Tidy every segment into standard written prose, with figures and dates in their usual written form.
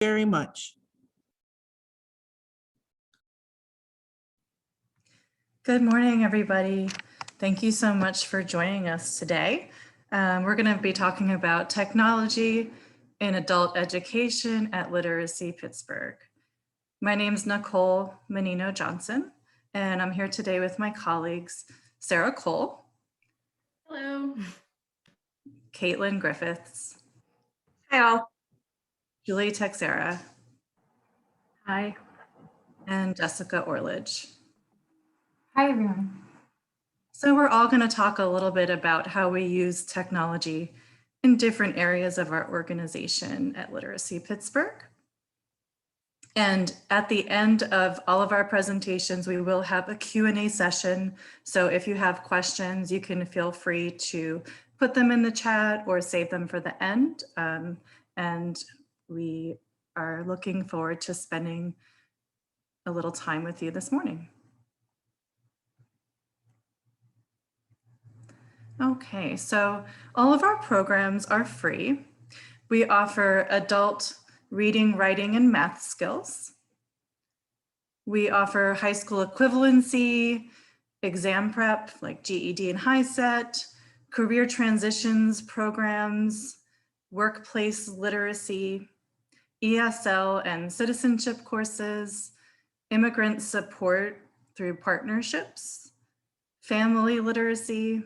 Very much. Good morning, everybody. Thank you so much for joining us today. We're going to be talking about technology in adult education at Literacy Pittsburgh. My name is Nicole Menino Johnson, and I'm here today with my colleagues, Sarah Cole. Hello. Caitlin Griffiths. Hi, all. Julie Texera. Hi. And Jessica Orledge. Hi, everyone. So we're all going to talk a little bit about how we use technology in different areas of our organization at Literacy Pittsburgh. And at the end of all of our presentations, we will have a Q&A session. So if you have questions, you can feel free to put them in the chat or save them for the end. And we are looking forward to spending a little time with you this morning. Okay, so all of our programs are free. We offer adult reading, writing, and math skills. We offer high school equivalency, exam prep like GED and HiSET, career transitions programs, workplace literacy, ESL and citizenship courses, immigrant support through partnerships, family literacy,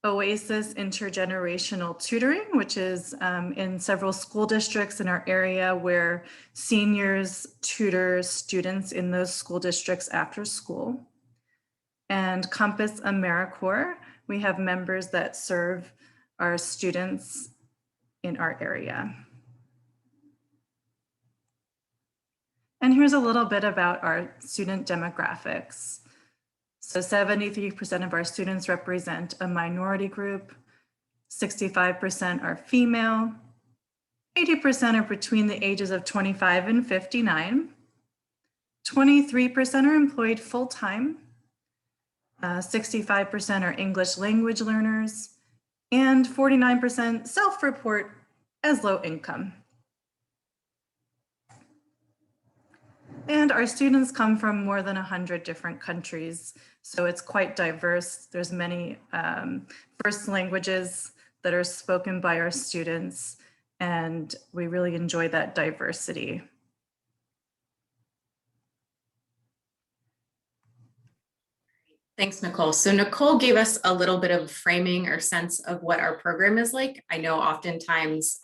OASIS intergenerational tutoring, which is in several school districts in our area where seniors tutor students in those school districts after school. And Compass AmeriCorps, we have members that serve our students in our area. And here's a little bit about our student demographics. So 73% of our students represent a minority group, 65% are female, 80% are between the ages of 25 and 59, 23% are employed full-time, 65% are English language learners, and 49% self-report as low income. And our students come from more than 100 different countries, so it's quite diverse. There's many first languages that are spoken by our students, and we really enjoy that diversity. Thanks, Nicole. So Nicole gave us a little bit of framing or sense of what our program is like. I know oftentimes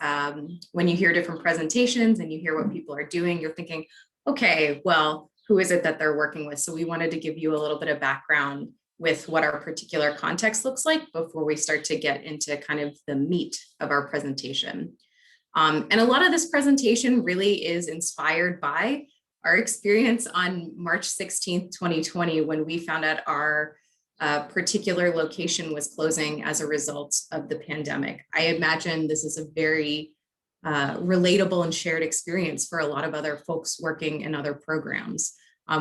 when you hear different presentations and you hear what people are doing, you're thinking, okay, well, who is it that they're working with? So we wanted to give you a little bit of background with what our particular context looks like before we start to get into kind of the meat of our presentation. And a lot of this presentation really is inspired by our experience on March 16th, 2020, when we found out our particular location was closing as a result of the pandemic. I imagine this is a very relatable and shared experience for a lot of other folks working in other programs.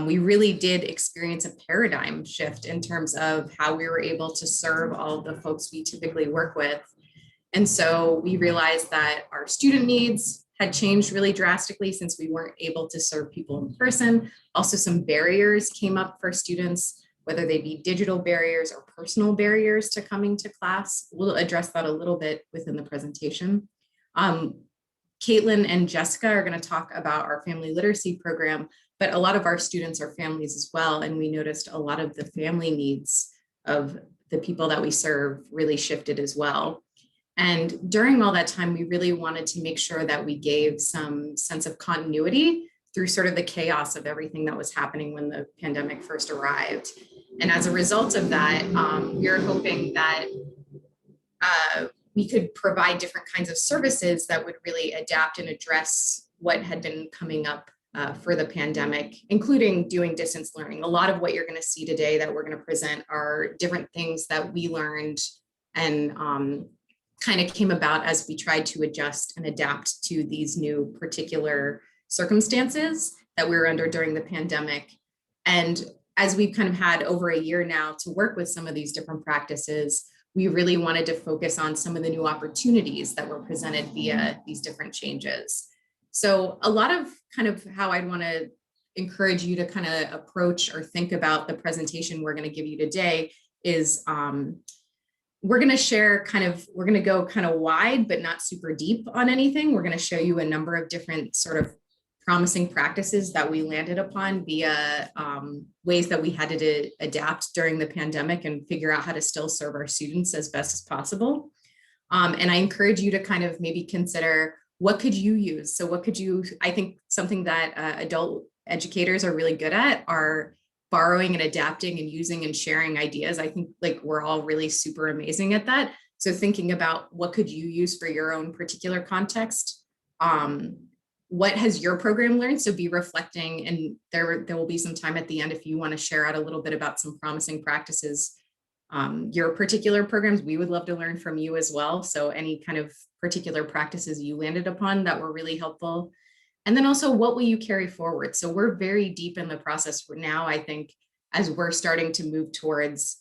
We really did experience a paradigm shift in terms of how we were able to serve all of the folks we typically work with. And so we realized that our student needs had changed really drastically since we weren't able to serve people in person. Also, some barriers came up for students, whether they be digital barriers or personal barriers to coming to class. We'll address that a little bit within the presentation. Caitlin and Jessica are going to talk about our family literacy program, but a lot of our students are families as well. And we noticed a lot of the family needs of the people that we serve really shifted as well. And during all that time, we really wanted to make sure that we gave some sense of continuity through sort of the chaos of everything that was happening when the pandemic first arrived. And as a result of that, we were hoping that we could provide different kinds of services that would really adapt and address what had been coming up for the pandemic, including doing distance learning. A lot of what you're going to see today that we're going to present are different things that we learned and kind of came about as we tried to adjust and adapt to these new particular circumstances that we were under during the pandemic. And as we've kind of had over a year now to work with some of these different practices, we really wanted to focus on some of the new opportunities that were presented via these different changes. So a lot of kind of how I'd want to encourage you to kind of approach or think about the presentation we're going to give you today is we're going to share we're going to go kind of wide, but not super deep on anything. We're going to show you a number of different sort of promising practices that we landed upon via ways that we had to adapt during the pandemic and figure out how to still serve our students as best as possible. And I encourage you to kind of maybe consider, what could you use? So what could you, I think something that adult educators are really good at are borrowing and adapting and using and sharing ideas. I think like we're all really super amazing at that. So thinking about what could you use for your own particular context? What has your program learned? So be reflecting, and there will be some time at the end if you want to share out a little bit about some promising practices. Your particular programs, we would love to learn from you as well. So any kind of particular practices you landed upon that were really helpful. And then also, what will you carry forward? So we're very deep in the process now, I think, as we're starting to move towards,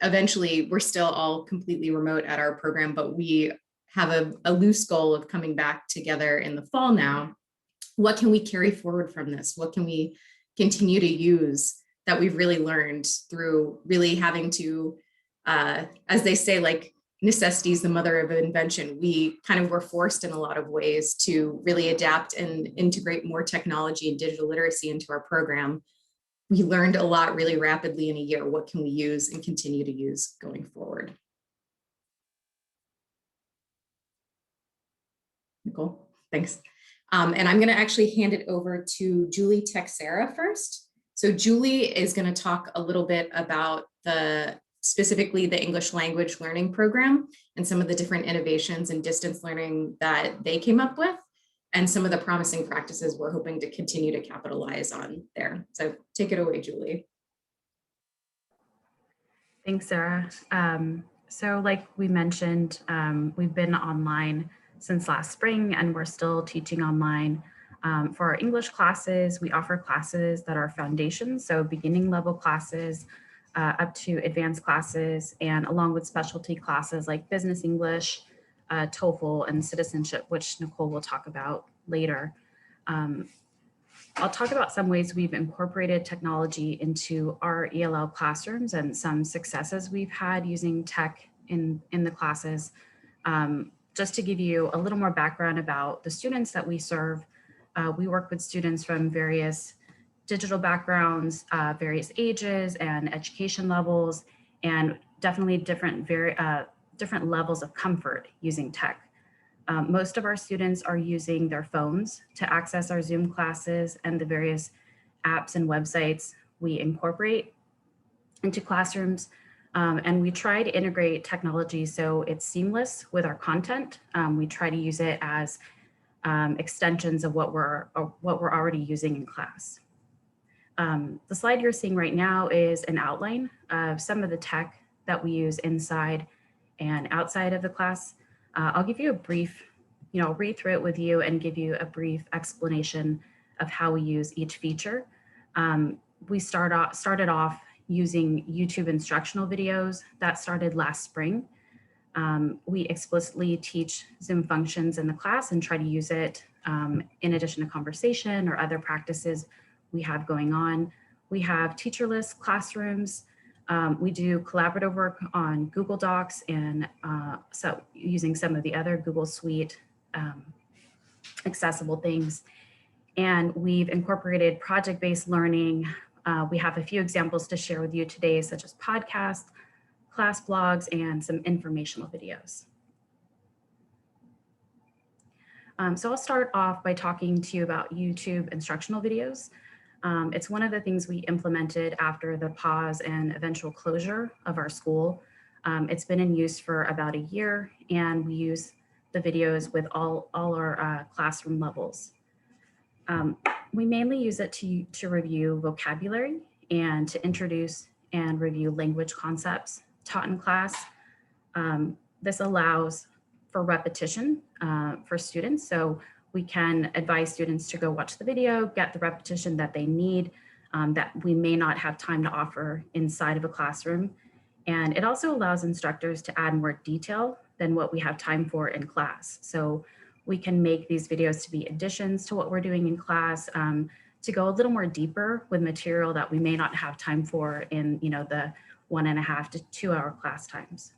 eventually, we're still all completely remote at our program, but we have a loose goal of coming back together in the fall now. What can we carry forward from this? What can we continue to use that we've really learned through really having to, as they say, like, necessity is the mother of invention. We kind of were forced in a lot of ways to really adapt and integrate more technology and digital literacy into our program. We learned a lot really rapidly in a year. What can we use and continue to use going forward? Nicole, thanks. And I'm going to actually hand it over to Julie Texera first. So Julie is going to talk a little bit about specifically the English language learning program and some of the different innovations in distance learning that they came up with, and some of the promising practices we're hoping to continue to capitalize on there. So take it away, Julie. Thanks, Sarah. So like we mentioned, we've been online since last spring, and we're still teaching online. For our English classes, we offer classes that are foundations, so beginning level classes up to advanced classes, and along with specialty classes like business English, TOEFL, and citizenship, which Nicole will talk about later. I'll talk about some ways we've incorporated technology into our ELL classrooms and some successes we've had using tech in the classes. Just to give you a little more background about the students that we serve, we work with students from various digital backgrounds, various ages and education levels, and definitely different levels of comfort using tech. Most of our students are using their phones to access our Zoom classes and the various apps and websites we incorporate into classrooms. And we try to integrate technology so it's seamless with our content. We try to use it as extensions of what we're already using in class. The slide you're seeing right now is an outline of some of the tech that we use inside and outside of the class. I'll give you a brief, read through it with you and give you a brief explanation of how we use each feature. We started off using YouTube instructional videos. That started last spring. We explicitly teach Zoom functions in the class and try to use it in addition to conversation or other practices we have going on. We have teacherless classrooms. We do collaborative work on Google Docs and so using some of the other Google Suite accessible things. And we've incorporated project-based learning. We have a few examples to share with you today, such as podcasts, class blogs, and some informational videos. So I'll start off by talking to you about YouTube instructional videos. It's one of the things we implemented after the pause and eventual closure of our school. It's been in use for about a year, and we use the videos with all our classroom levels. We mainly use it to review vocabulary and to introduce and review language concepts taught in class. This allows for repetition for students. So we can advise students to go watch the video, get the repetition that they need, that we may not have time to offer inside of a classroom. And it also allows instructors to add more detail than what we have time for in class. So we can make these videos to be additions to what we're doing in class, to go a little more deeper with material that we may not have time for in, the 1.5 to 2 hour class times.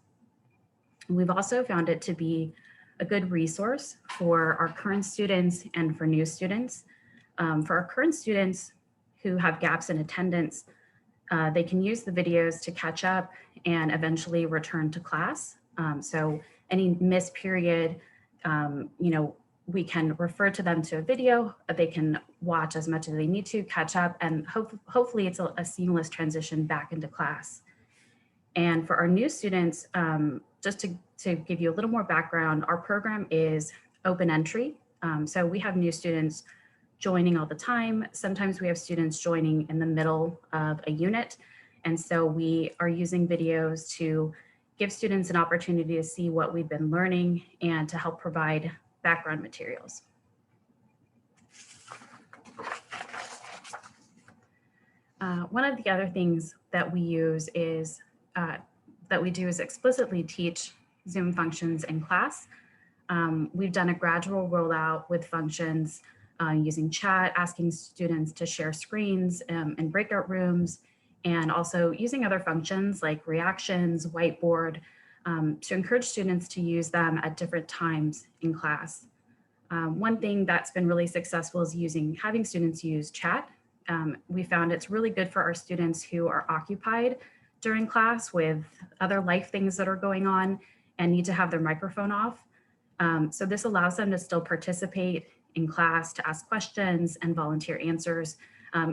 We've also found it to be a good resource for our current students and for new students. For our current students who have gaps in attendance, they can use the videos to catch up and eventually return to class. So any missed period, we can refer to them to a video. They can watch as much as they need to, catch up, and hopefully it's a seamless transition back into class. And for our new students, just to give you a little more background, our program is open entry. So we have new students joining all the time. Sometimes we have students joining in the middle of a unit. And so we are using videos to give students an opportunity to see what we've been learning and to help provide background materials. One of the other things that we use is explicitly teach Zoom functions in class. We've done a gradual rollout with functions using chat, asking students to share screens in breakout rooms, and also using other functions like reactions, whiteboard, to encourage students to use them at different times in class. One thing that's been really successful is having students use chat. We found it's really good for our students who are occupied during class with other life things that are going on and need to have their microphone off. So this allows them to still participate in class, to ask questions and volunteer answers.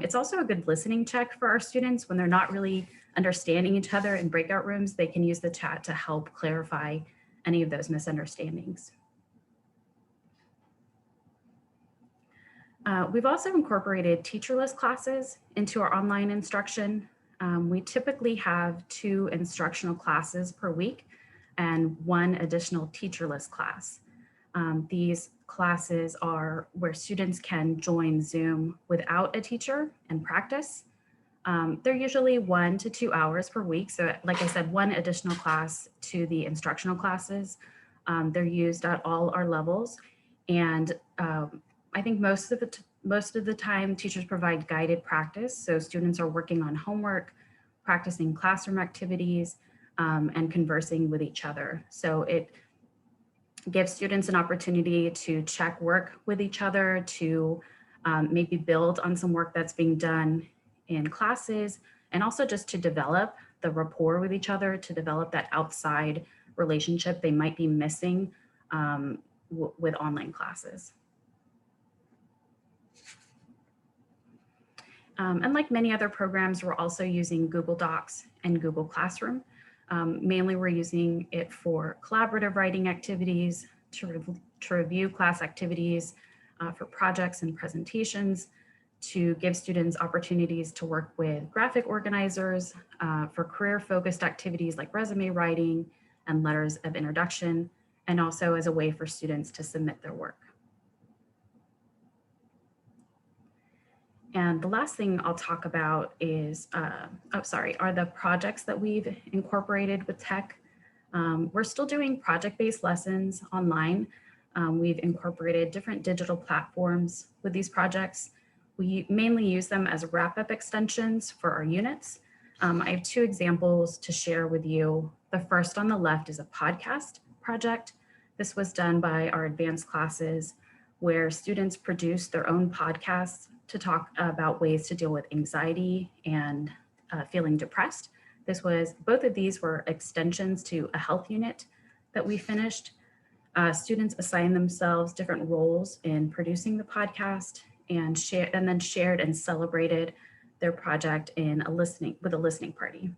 It's also a good listening check for our students when they're not really understanding each other in breakout rooms. They can use the chat to help clarify any of those misunderstandings. We've also incorporated teacherless classes into our online instruction. We typically have 2 instructional classes per week and 1 additional teacherless class. These classes are where students can join Zoom without a teacher and practice. They're usually 1 to 2 hours per week. So like I said, 1 additional class to the instructional classes. They're used at all our levels. And I think most of the time teachers provide guided practice. So students are working on homework, practicing classroom activities, and conversing with each other. So it gives students an opportunity to check work with each other, to maybe build on some work that's being done in classes, and also just to develop the rapport with each other, to develop that outside relationship they might be missing with online classes. And like many other programs, we're also using Google Docs and Google Classroom. Mainly we're using it for collaborative writing activities, to review class activities, for projects and presentations, to give students opportunities to work with graphic organizers, for career-focused activities like resume writing and letters of introduction, and also as a way for students to submit their work. And the last thing I'll talk about is, are the projects that we've incorporated with tech. We're still doing project-based lessons online. We've incorporated different digital platforms with these projects. We mainly use them as wrap-up extensions for our units. I have 2 examples to share with you. The first on the left is a podcast project. This was done by our advanced classes where students produced their own podcasts to talk about ways to deal with anxiety and feeling depressed. Both of these were extensions to a health unit that we finished. Students assigned themselves different roles in producing the podcast and then shared and celebrated their project with a listening party.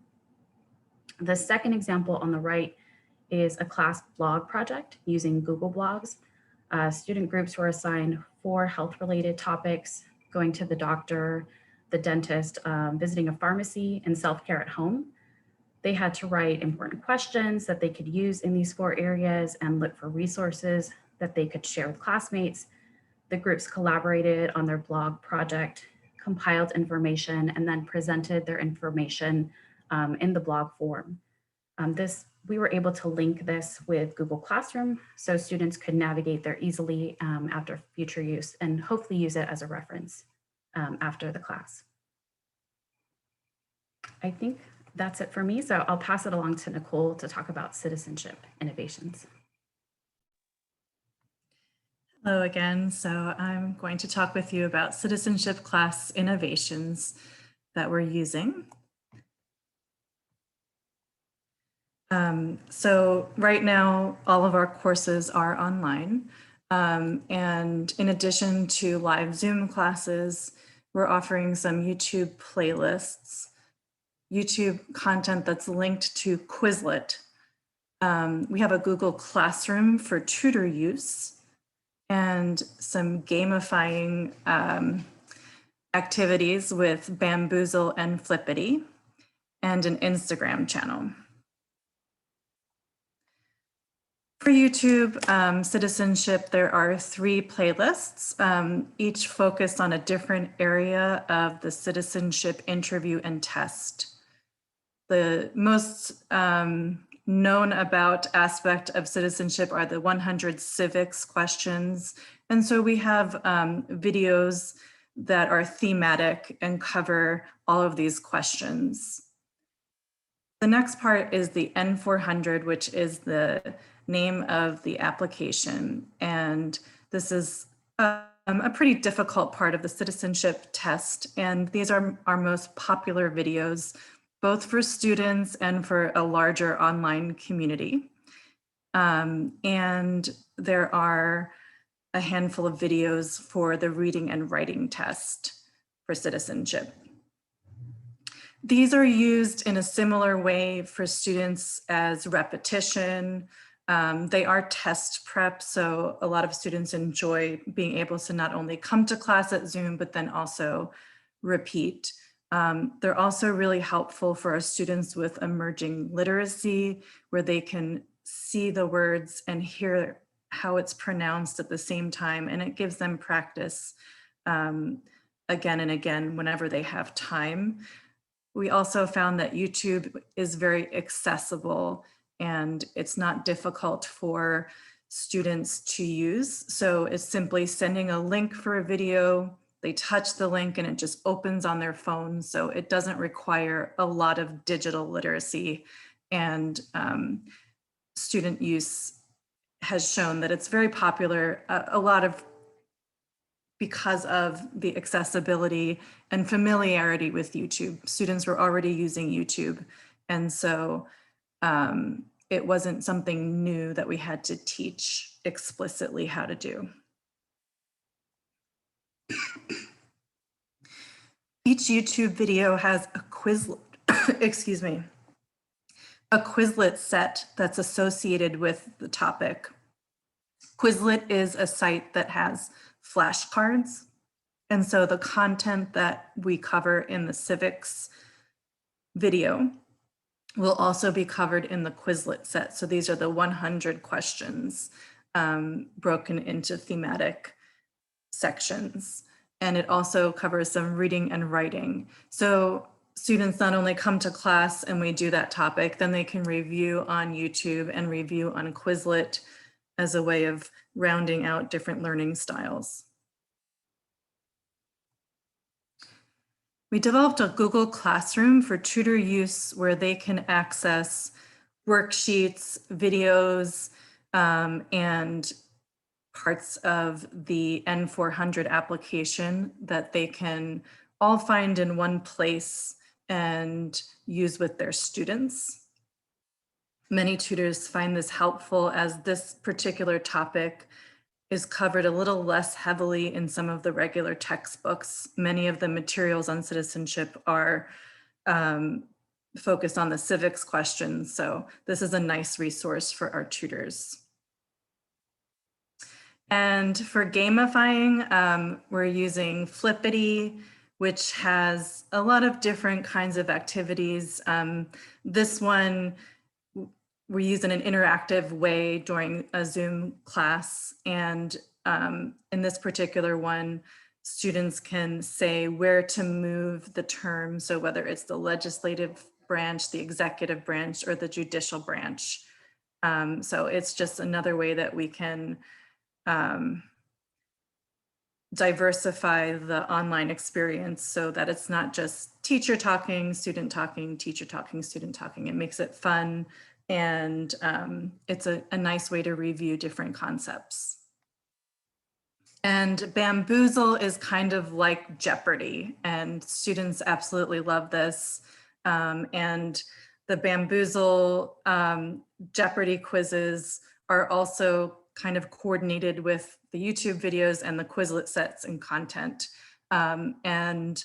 The second example on the right is a class blog project using Google Blogs. Student groups were assigned 4 health-related topics: going to the doctor, the dentist, visiting a pharmacy, and self-care at home. They had to write important questions that they could use in these 4 areas and look for resources that they could share with classmates. The groups collaborated on their blog project, compiled information, and then presented their information in the blog form. This we were able to link this with Google Classroom so students could navigate there easily after future use and hopefully use it as a reference after the class. I think that's it for me. So I'll pass it along to Nicole to talk about citizenship innovations. Hello again. So I'm going to talk with you about citizenship class innovations that we're using. So right now, all of our courses are online. And in addition to live Zoom classes, we're offering some YouTube playlists, YouTube content that's linked to Quizlet. We have a Google Classroom for tutor use and some gamifying activities with Bamboozle and Flippity, and an Instagram channel. For YouTube citizenship, there are 3 playlists, each focused on a different area of the citizenship interview and test. The most known about aspect of citizenship are the 100 civics questions. And so we have videos that are thematic and cover all of these questions. The next part is the N400, which is the name of the application. And this is a pretty difficult part of the citizenship test. And these are our most popular videos, both for students and for a larger online community. And there are a handful of videos for the reading and writing test for citizenship. These are used in a similar way for students as repetition. They are test prep, so a lot of students enjoy being able to not only come to class at Zoom, but then also repeat. They're also really helpful for our students with emerging literacy, where they can see the words and hear how it's pronounced at the same time, and it gives them practice again and again whenever they have time. We also found that YouTube is very accessible and it's not difficult for students to use. So it's simply sending a link for a video, they touch the link and it just opens on their phone. So it doesn't require a lot of digital literacy, and student use has shown that it's very popular, because of the accessibility and familiarity with YouTube. Students were already using YouTube. And so it wasn't something new that we had to teach explicitly how to do. Each YouTube video has a Quizlet, excuse me, a Quizlet set that's associated with the topic. Quizlet is a site that has flashcards. And so the content that we cover in the civics video will also be covered in the Quizlet set. So these are the 100 questions broken into thematic sections. And it also covers some reading and writing. So students not only come to class and we do that topic, then they can review on YouTube and review on Quizlet as a way of rounding out different learning styles. We developed a Google Classroom for tutor use where they can access worksheets, videos, and parts of the N400 application that they can all find in one place and use with their students. Many tutors find this helpful as this particular topic is covered a little less heavily in some of the regular textbooks. Many of the materials on citizenship are focused on the civics questions, so this is a nice resource for our tutors. And for gamifying, we're using Flippity, which has a lot of different kinds of activities. This one, we use in an interactive way during a Zoom class. And in this particular one, students can say where to move the term. So whether it's the legislative branch, the executive branch, or the judicial branch. So it's just another way that we can diversify the online experience so that it's not just teacher talking, student talking, teacher talking, student talking. It makes it fun, and it's a nice way to review different concepts. And Bamboozle is kind of like Jeopardy, and students absolutely love this. And the Bamboozle Jeopardy quizzes are also kind of coordinated with the YouTube videos and the Quizlet sets and content. And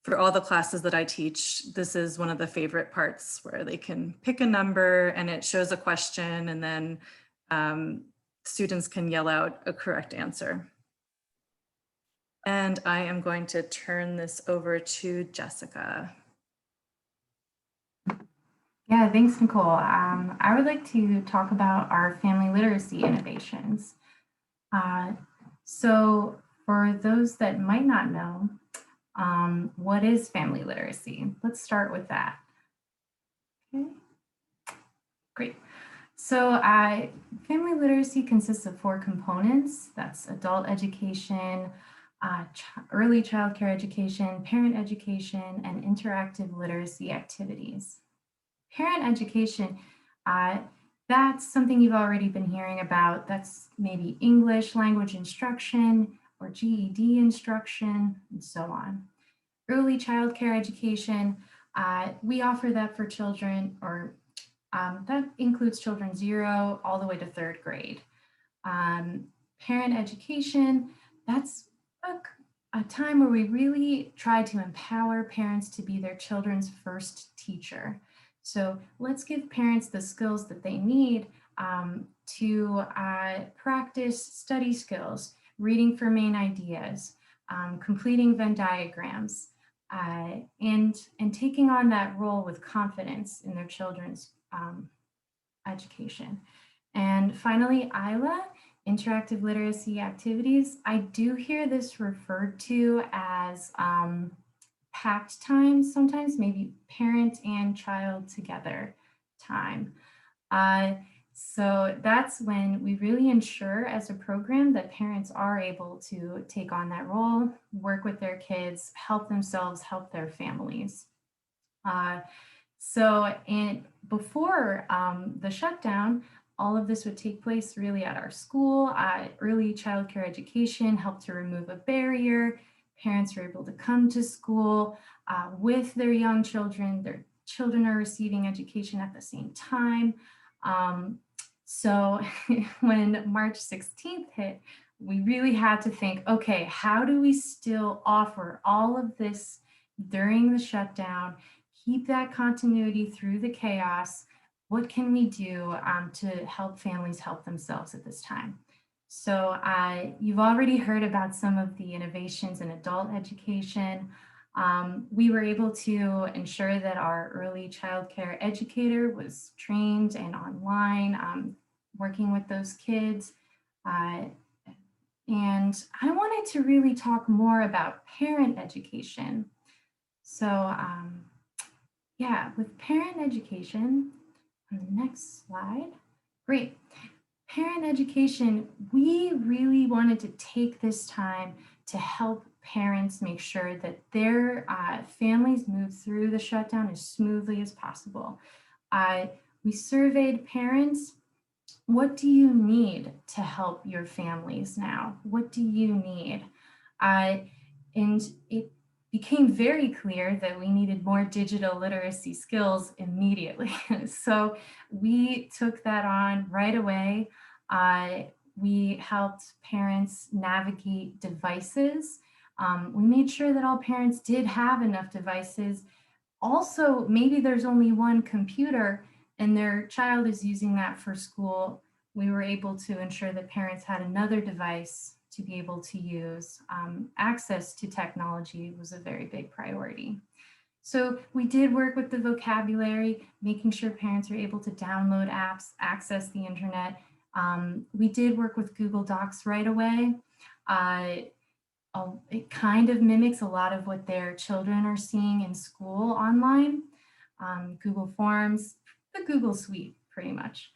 for all the classes that I teach, this is one of the favorite parts, where they can pick a number and it shows a question, and then students can yell out a correct answer. And I am going to turn this over to Jessica. Yeah, thanks, Nicole. I would like to talk about our family literacy innovations. So for those that might not know, what is family literacy? Let's start with that. Okay, great. So family literacy consists of 4 components. That's adult education, early childcare education, parent education, and interactive literacy activities. Parent education, that's something you've already been hearing about. That's maybe English language instruction or GED instruction, and so on. Early childcare education, we offer that for children, or that includes children 0 all the way to 3rd grade. Parent education, that's a time where we really try to empower parents to be their children's first teacher. So let's give parents the skills that they need to practice study skills, reading for main ideas, completing Venn diagrams, and taking on that role with confidence in their children's education. And finally, ILA, interactive literacy activities. I do hear this referred to as packed time sometimes, maybe parent and child together time. So that's when we really ensure as a program that parents are able to take on that role, work with their kids, help themselves, help their families. Before the shutdown, all of this would take place really at our school. Early childcare education helped to remove a barrier. Parents were able to come to school with their young children. Their children are receiving education at the same time. So when March 16th hit, we really had to think, okay, how do we still offer all of this during the shutdown, keep that continuity through the chaos? What can we do to help families help themselves at this time? So you've already heard about some of the innovations in adult education. We were able to ensure that our early childcare educator was trained and online, working with those kids. And I wanted to really talk more about parent education. So yeah, with parent education, on the next slide, great. Parent education, we really wanted to take this time to help parents make sure that their families move through the shutdown as smoothly as possible. We surveyed parents. What do you need to help your families now? What do you need? And it became very clear that we needed more digital literacy skills immediately. So we took that on right away. We helped parents navigate devices. We made sure that all parents did have enough devices. Also, maybe there's only one computer and their child is using that for school. We were able to ensure that parents had another device to be able to use. Access to technology was a very big priority. So we did work with the vocabulary, making sure parents are able to download apps, access the internet. We did work with Google Docs right away. It kind of mimics a lot of what their children are seeing in school online. Google Forms, the Google Suite, pretty much.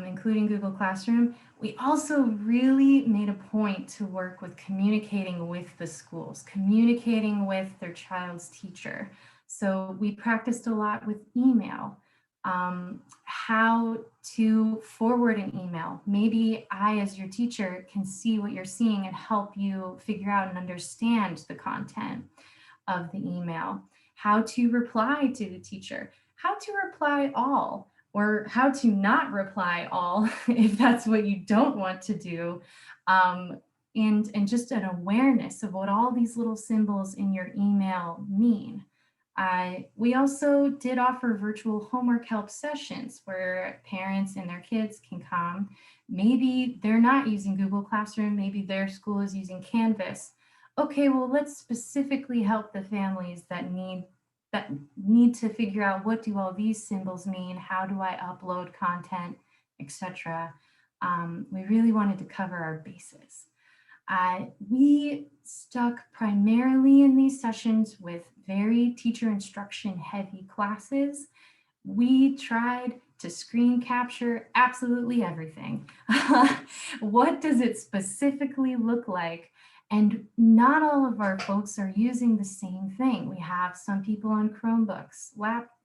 Including Google Classroom. We also really made a point to work with communicating with the schools, communicating with their child's teacher. So we practiced a lot with email, how to forward an email. Maybe I, as your teacher, can see what you're seeing and help you figure out and understand the content of the email, how to reply to the teacher, how to reply all, or how to not reply all if that's what you don't want to do. And just an awareness of what all these little symbols in your email mean. We also did offer virtual homework help sessions where parents and their kids can come. Maybe they're not using Google Classroom, maybe their school is using Canvas. Okay, well, let's specifically help the families that need to figure out, what do all these symbols mean? How do I upload content, etc. We really wanted to cover our bases. We stuck primarily in these sessions with very teacher instruction heavy classes. We tried to screen capture absolutely everything. What does it specifically look like? And not all of our folks are using the same thing. We have some people on Chromebooks,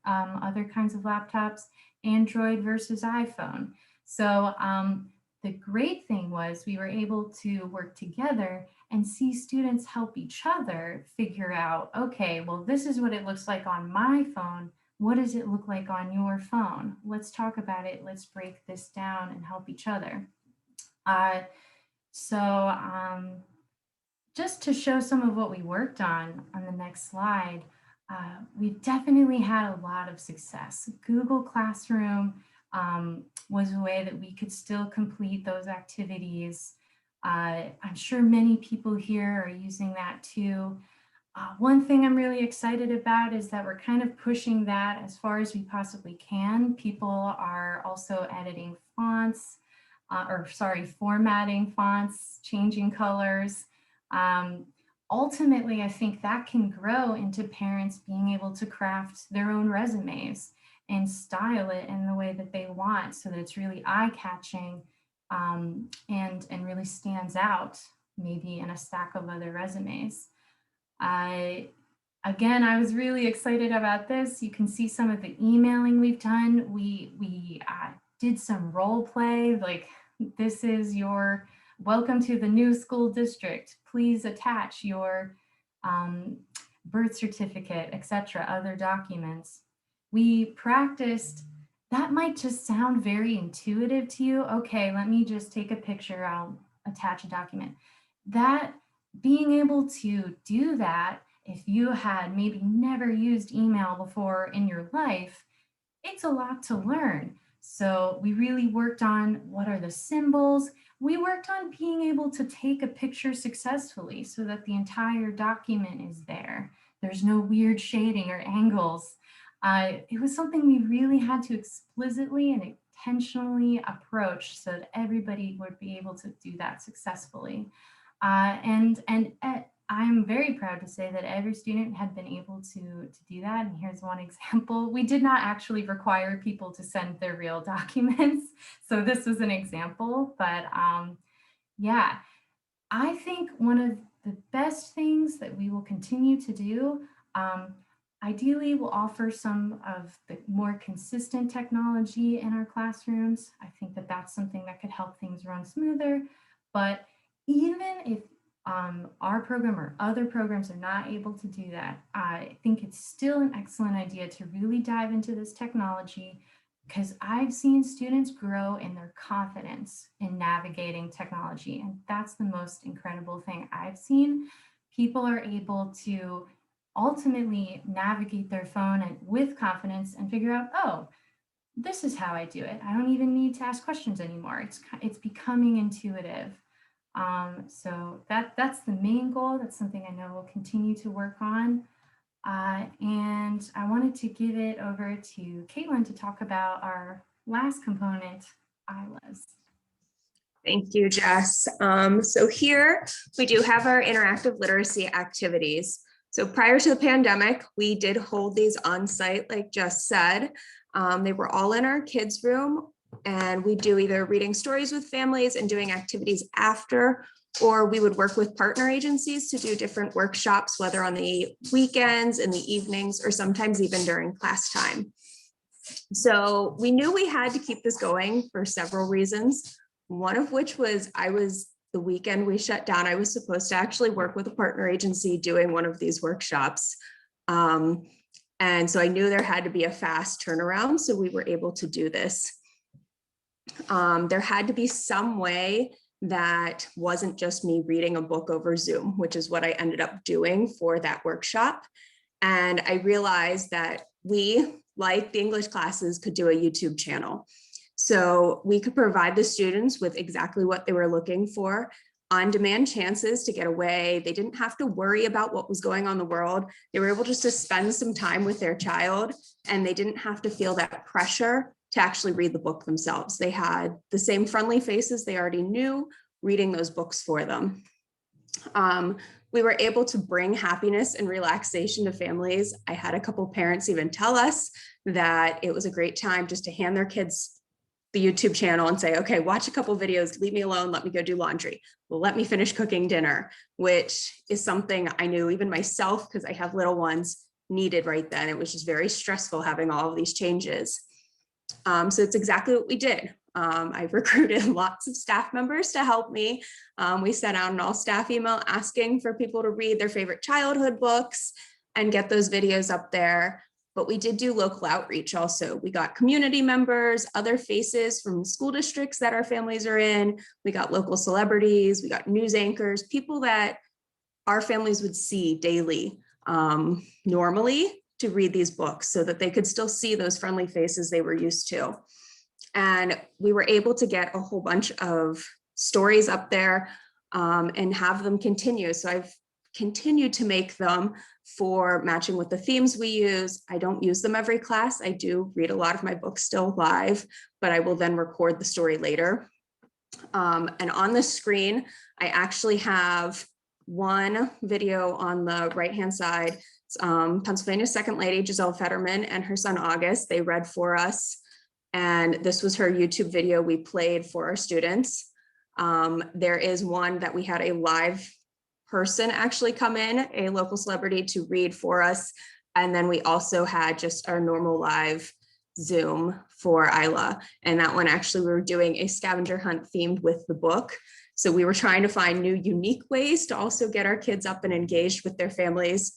other kinds of laptops, Android versus iPhone. So the great thing was we were able to work together and see students help each other figure out, okay, well, this is what it looks like on my phone. What does it look like on your phone? Let's talk about it. Let's break this down and help each other. Just to show some of what we worked on the next slide, we've definitely had a lot of success. Google Classroom was a way that we could still complete those activities. I'm sure many people here are using that too. One thing I'm really excited about is that we're kind of pushing that as far as we possibly can. People are also editing fonts, formatting fonts, changing colors. Ultimately, I think that can grow into parents being able to craft their own resumes and style it in the way that they want so that it's really eye-catching and really stands out maybe in a stack of other resumes. Again, I was really excited about this. You can see some of the emailing we've done. We did some role play, like this is your welcome to the new school district. Please attach your birth certificate, etc., other documents. We practiced, that might just sound very intuitive to you. Okay, let me just take a picture, I'll attach a document. That being able to do that, if you had maybe never used email before in your life, it's a lot to learn. So we really worked on what are the symbols. We worked on being able to take a picture successfully so that the entire document is there. There's no weird shading or angles. It was something we really had to explicitly and intentionally approach so that everybody would be able to do that successfully. I'm very proud to say that every student had been able to do that. And here's one example. We did not actually require people to send their real documents. So this was an example, but yeah, I think one of the best things that we will continue to do, ideally we'll offer some of the more consistent technology in our classrooms. I think that that's something that could help things run smoother, but even if our program or other programs are not able to do that, I think it's still an excellent idea to really dive into this technology, because I've seen students grow in their confidence in navigating technology. And that's the most incredible thing I've seen. People are able to ultimately navigate their phone with confidence and figure out, oh, this is how I do it. I don't even need to ask questions anymore. It's becoming intuitive. So that's the main goal. That's something I know we'll continue to work on. And I wanted to give it over to Caitlin to talk about our last component, ILAs. Thank you, Jess. So here we do have our interactive literacy activities. So prior to the pandemic, we did hold these on site, like Jess said. They were all in our kids' room, and we do either reading stories with families and doing activities after, or we would work with partner agencies to do different workshops, whether on the weekends, in the evenings, or sometimes even during class time. So we knew we had to keep this going for several reasons. One of which was the weekend we shut down, I was supposed to actually work with a partner agency doing one of these workshops. And so I knew there had to be a fast turnaround, so we were able to do this. There had to be some way that wasn't just me reading a book over Zoom, which is what I ended up doing for that workshop. And I realized that we, like the English classes, could do a YouTube channel. So we could provide the students with exactly what they were looking for, on-demand chances to get away. They didn't have to worry about what was going on in the world. They were able just to spend some time with their child, and they didn't have to feel that pressure to actually read the book themselves. They had the same friendly faces they already knew reading those books for them. We were able to bring happiness and relaxation to families. I had a couple parents even tell us that it was a great time just to hand their kids the YouTube channel and say, okay, watch a couple videos, leave me alone, let me go do laundry. Well, let me finish cooking dinner, which is something I knew even myself, because I have little ones, needed right then. It was just very stressful having all of these changes. So it's exactly what we did. I recruited lots of staff members to help me. We sent out an all staff email asking for people to read their favorite childhood books and get those videos up there. But we did do local outreach also. We got community members, other faces from school districts that our families are in. We got local celebrities, we got news anchors, people that our families would see daily normally to read these books so that they could still see those friendly faces they were used to. And we were able to get a whole bunch of stories up there and have them continue. So I've continued to make them for matching with the themes we use. I don't use them every class. I do read a lot of my books still live, but I will then record the story later. And on the screen, I actually have one video on the right-hand side. Pennsylvania's second lady, Giselle Fetterman, and her son, August, they read for us. And this was her YouTube video we played for our students. There is one that we had a live person actually come in, a local celebrity, to read for us. And then we also had just our normal live Zoom for Isla. And that one actually we were doing a scavenger hunt themed with the book. So we were trying to find new unique ways to also get our kids up and engaged with their families.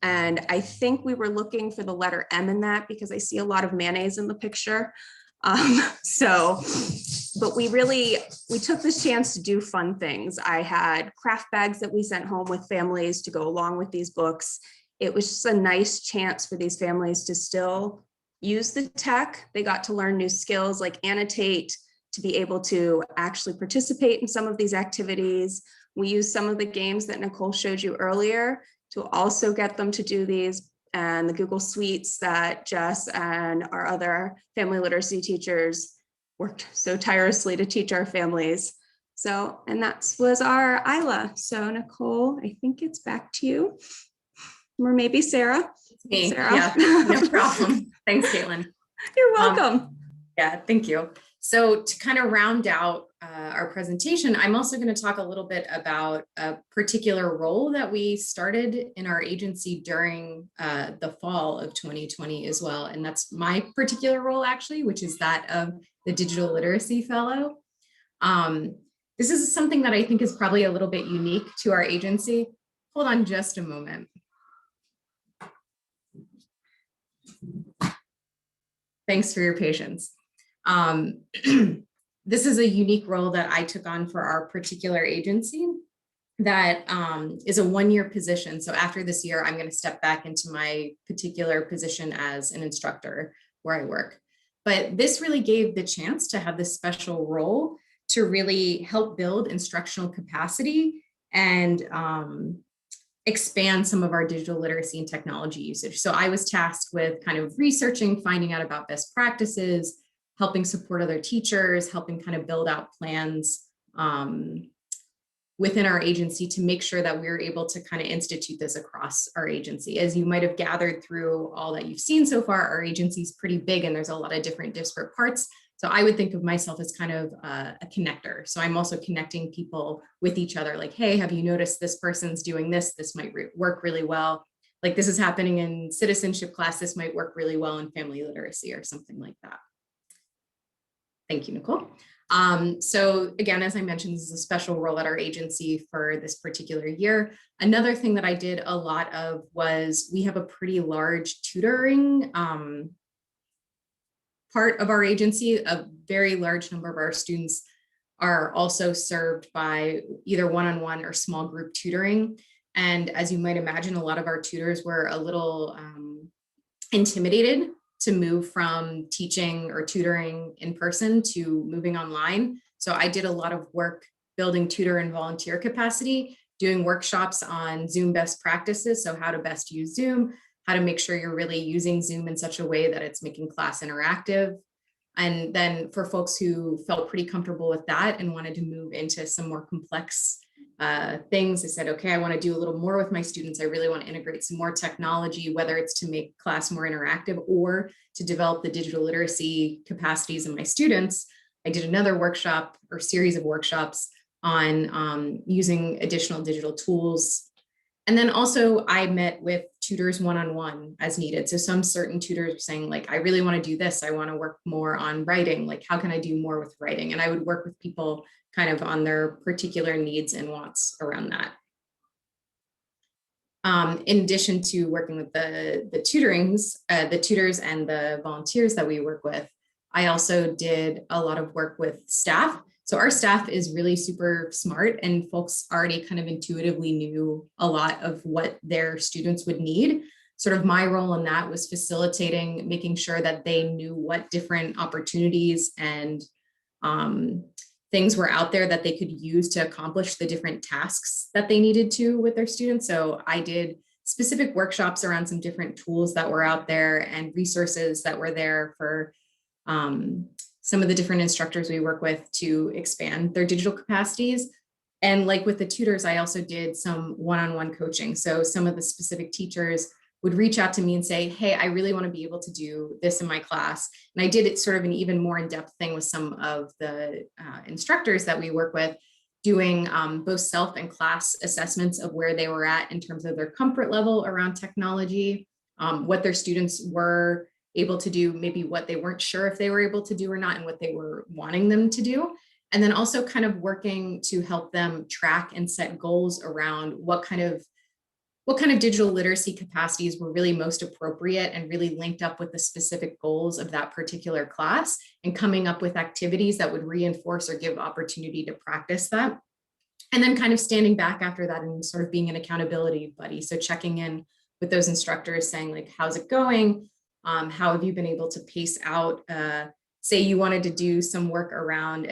And I think we were looking for the letter M in that because I see a lot of mayonnaise in the picture. But we took this chance to do fun things. I had craft bags that we sent home with families to go along with these books. It was just a nice chance for these families to still use the tech. They got to learn new skills like annotate, to be able to actually participate in some of these activities. We used some of the games that Nicole showed you earlier to also get them to do these, and the Google Suites that Jess and our other family literacy teachers worked so tirelessly to teach our families. So, and that was our Isla. So Nicole, I think it's back to you. Or maybe Sarah. Me. Sarah. Yeah, no problem. Thanks, Caitlin. You're welcome. Yeah, thank you. So to kind of round out our presentation, I'm also going to talk a little bit about a particular role that we started in our agency during the fall of 2020 as well. And that's my particular role actually, which is that of the Digital Literacy Fellow. This is something that I think is probably a little bit unique to our agency. Hold on just a moment. Thanks for your patience. This is a unique role that I took on for our particular agency that is a one-year position. So after this year, I'm going to step back into my particular position as an instructor where I work. But this really gave the chance to have this special role to really help build instructional capacity and expand some of our digital literacy and technology usage. So I was tasked with kind of researching, finding out about best practices, helping support other teachers, helping kind of build out plans within our agency to make sure that we're able to kind of institute this across our agency. As you might have gathered through all that you've seen so far, our agency is pretty big and there's a lot of different disparate parts. So I would think of myself as kind of a connector. So I'm also connecting people with each other, like, hey, have you noticed this person's doing this? This might work really well. Like this is happening in citizenship class. This might work really well in family literacy or something like that. Thank you, Nicole. So again, as I mentioned, this is a special role at our agency for this particular year. Another thing that I did a lot of was we have a pretty large tutoring part of our agency. A very large number of our students are also served by either one-on-one or small group tutoring. And as you might imagine, a lot of our tutors were a little intimidated to move from teaching or tutoring in person to moving online. So I did a lot of work building tutor and volunteer capacity, doing workshops on Zoom best practices. So how to best use Zoom, how to make sure you're really using Zoom in such a way that it's making class interactive. And then for folks who felt pretty comfortable with that and wanted to move into some more complex things, I said, okay, I want to do a little more with my students. I really want to integrate some more technology, whether it's to make class more interactive or to develop the digital literacy capacities in my students. I did another workshop or series of workshops on using additional digital tools. And then also I met with tutors one-on-one as needed. So some certain tutors were saying like, I really want to do this. I want to work more on writing. Like, how can I do more with writing? And I would work with people kind of on their particular needs and wants around that. In addition to working with the tutors and the volunteers that we work with, I also did a lot of work with staff. So our staff is really super smart and folks already kind of intuitively knew a lot of what their students would need. Sort of my role in that was facilitating, making sure that they knew what different opportunities and things were out there that they could use to accomplish the different tasks that they needed to with their students. So I did specific workshops around some different tools that were out there and resources that were there for some of the different instructors we work with to expand their digital capacities. And like with the tutors, I also did some one-on-one coaching. So some of the specific teachers would reach out to me and say, hey, I really want to be able to do this in my class. And I did it sort of an even more in-depth thing with some of the instructors that we work with, doing both self and class assessments of where they were at in terms of their comfort level around technology, what their students were able to do, maybe what they weren't sure if they were able to do or not, and what they were wanting them to do. And then also kind of working to help them track and set goals around what kind of digital literacy capacities were really most appropriate and really linked up with the specific goals of that particular class, and coming up with activities that would reinforce or give opportunity to practice that. And then kind of standing back after that and sort of being an accountability buddy. So checking in with those instructors saying like, how's it going? How have you been able to pace out, say you wanted to do some work around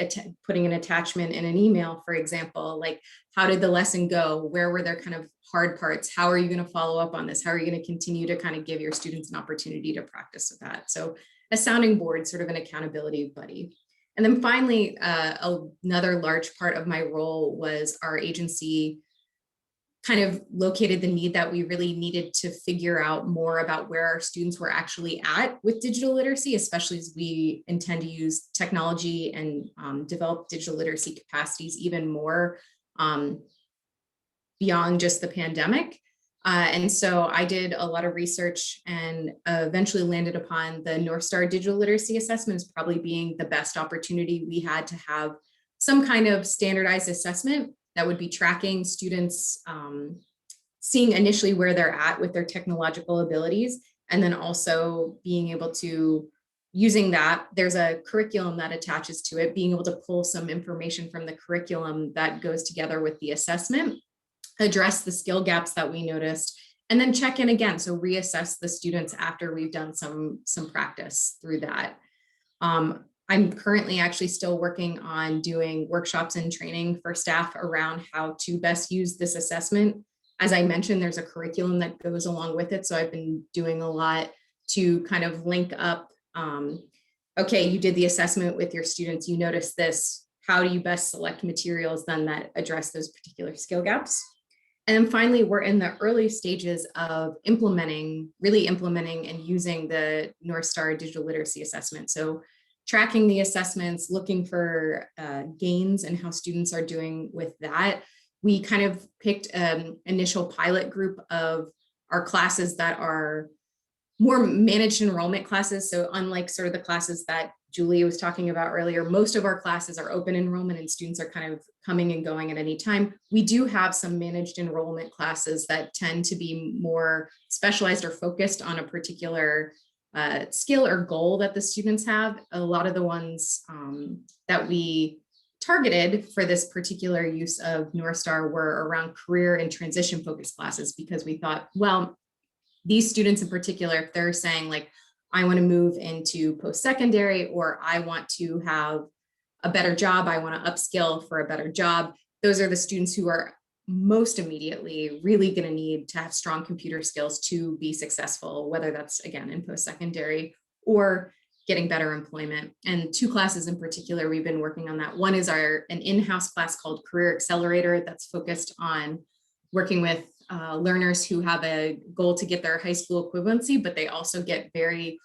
putting an attachment in an email, for example, like how did the lesson go? Where were there kind of hard parts? How are you going to follow up on this? How are you going to continue to kind of give your students an opportunity to practice with that? So a sounding board, sort of an accountability buddy. And then finally, another large part of my role was our agency kind of located the need that we really needed to figure out more about where our students were actually at with digital literacy, especially as we intend to use technology and develop digital literacy capacities even more beyond just the pandemic. And so I did a lot of research and eventually landed upon the North Star Digital Literacy Assessment as probably being the best opportunity we had to have some kind of standardized assessment that would be tracking students, seeing initially where they're at with their technological abilities, and then also being able to, using that, there's a curriculum that attaches to it, being able to pull some information from the curriculum that goes together with the assessment, address the skill gaps that we noticed, and then check in again. So reassess the students after we've done some practice through that. I'm currently actually still working on doing workshops and training for staff around how to best use this assessment. As I mentioned, there's a curriculum that goes along with it. So I've been doing a lot to kind of link up, okay, you did the assessment with your students, you noticed this, how do you best select materials then that address those particular skill gaps. And then finally, we're in the early stages of really implementing and using the North Star Digital Literacy Assessment. So tracking the assessments, looking for gains and how students are doing with that. We kind of picked an initial pilot group of our classes that are more managed enrollment classes. So unlike sort of the classes that Julia was talking about earlier, most of our classes are open enrollment and students are kind of coming and going at any time. We do have some managed enrollment classes that tend to be more specialized or focused on a particular skill or goal that the students have. A lot of the ones that we targeted for this particular use of North Star were around career and transition focused classes, because we thought, well, these students in particular, if they're saying like, I want to move into post-secondary, or I want to have a better job, I want to upskill for a better job, those are the students who are most immediately really going to need to have strong computer skills to be successful, whether that's again in post-secondary or getting better employment. And two classes in particular, we've been working on that. One is an in-house class called Career Accelerator that's focused on working with learners who have a goal to get their high school equivalency, but they also get very